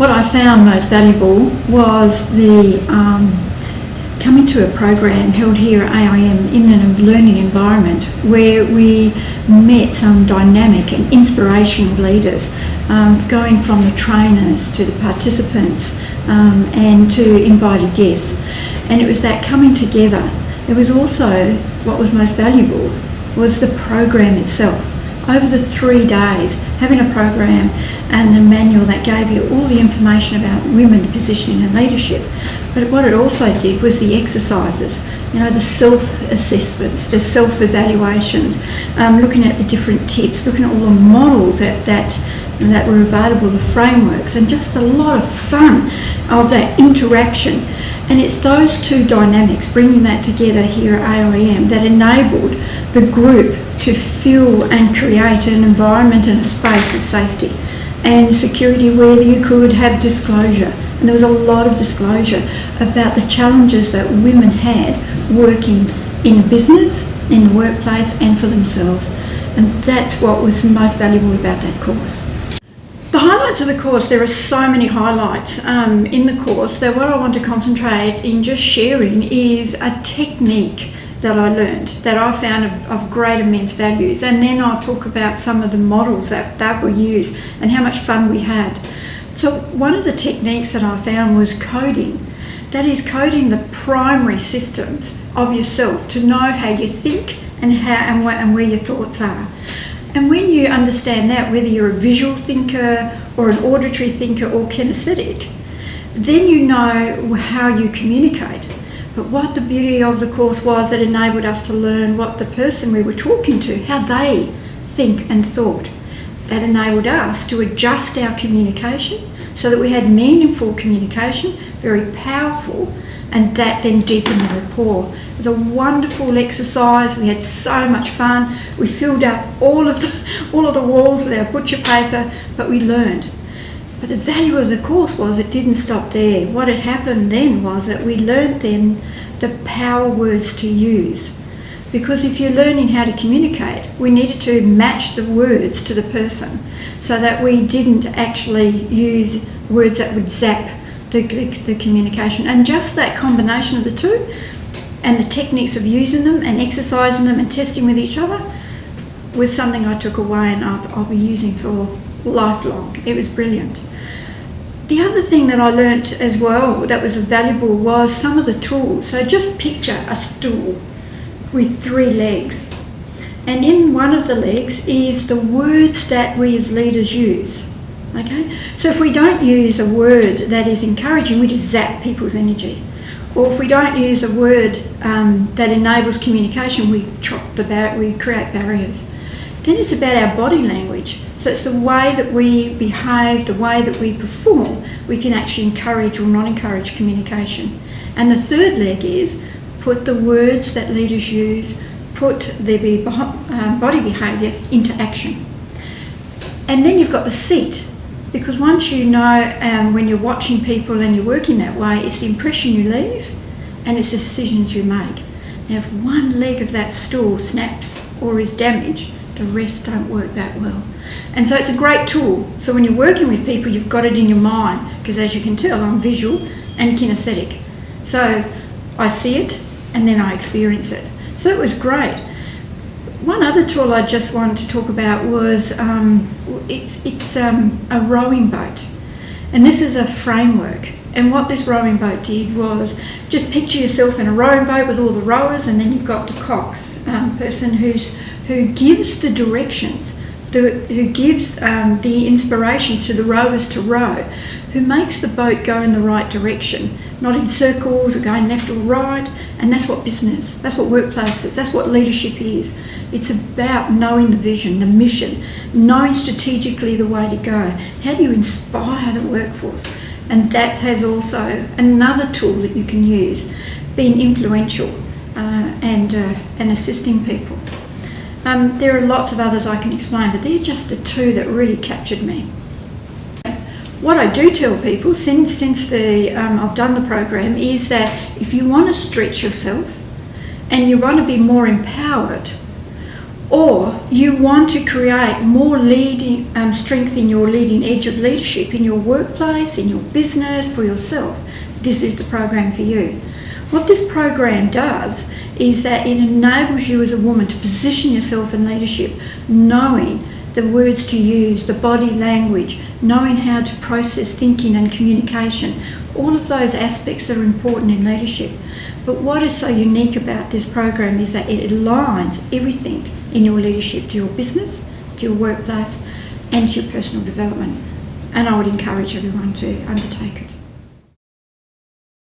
What I found most valuable was the coming to a program held here at AIM in a learning environment where we met some dynamic and inspirational leaders, going from the trainers to the participants and to invited guests. And it was that coming together. It was also, what was most valuable was the program itself. Over the 3 days, having a program and the manual that gave you all the information about women positioning and leadership. But what it also did was the exercises, the self-assessments, the self-evaluations, looking at the different tips, looking at all the models that were available, the frameworks, and just a lot of fun of that interaction. And it's those two dynamics, bringing that together here at AIM, that enabled the group to feel and create an environment and a space of safety and security where you could have disclosure. And there was a lot of disclosure about the challenges that women had working in business, in the workplace, and for themselves. And that's what was most valuable about that course. The highlights of the course, there are so many highlights in the course that what I want to concentrate in just sharing is a technique that I learned, that I found of great immense values. And then I'll talk about some of the models that were used and how much fun we had. So one of the techniques that I found was coding. That is coding the primary systems of yourself to know how you think and where your thoughts are. And when you understand that, whether you're a visual thinker or an auditory thinker or kinesthetic, then you know how you communicate. But what the beauty of the course was, it enabled us to learn what the person we were talking to, how they think and thought. That enabled us to adjust our communication so that we had meaningful communication, very powerful, and that then deepened the rapport. It was a wonderful exercise. We had so much fun. We filled up all of the walls with our butcher paper, but we learned. But the value of the course was it didn't stop there. What had happened then was that we learned then the power words to use. Because if you're learning how to communicate, we needed to match the words to the person so that we didn't actually use words that would zap the communication. And just that combination of the two and the techniques of using them and exercising them and testing with each other was something I took away and I'll be using for lifelong. It was brilliant. The other thing that I learnt as well that was valuable was some of the tools. So just picture a stool with 3 legs. And in one of the legs is the words that we as leaders use. Okay? So if we don't use a word that is encouraging, we just zap people's energy. Or if we don't use a word that enables communication, we create barriers. Then it's about our body language. So it's the way that we behave, the way that we perform, we can actually encourage or not encourage communication. And the third leg is put the words that leaders use, put their body behaviour into action. And then you've got the seat, because once you know when you're watching people and you're working that way, it's the impression you leave and it's the decisions you make. Now if one leg of that stool snaps or is damaged, the rest don't work that well. And so it's a great tool. So when you're working with people, you've got it in your mind, because as you can tell, I'm visual and kinesthetic. So I see it and then I experience it. So it was great. One other tool I just wanted to talk about was it's a rowing boat. And this is a framework. And what this rowing boat did was just picture yourself in a rowing boat with all the rowers, and then you've got the cox person who gives the directions, who gives the inspiration to the rowers to row, who makes the boat go in the right direction, not in circles or going left or right. And that's what business, that's what workplace is, that's what leadership is. It's about knowing the vision, the mission, knowing strategically the way to go. How do you inspire the workforce? And that has also another tool that you can use, being influential and assisting people. There are lots of others I can explain, but they're just the 2 that really captured me. What I do tell people since I've done the program is that if you want to stretch yourself and you want to be more empowered, or you want to create more strength in your leading edge of leadership in your workplace, in your business, for yourself, this is the program for you. What this program does is that it enables you as a woman to position yourself in leadership, knowing the words to use, the body language, knowing how to process thinking and communication, all of those aspects that are important in leadership. But what is so unique about this program is that it aligns everything in your leadership to your business, to your workplace, and to your personal development. And I would encourage everyone to undertake it.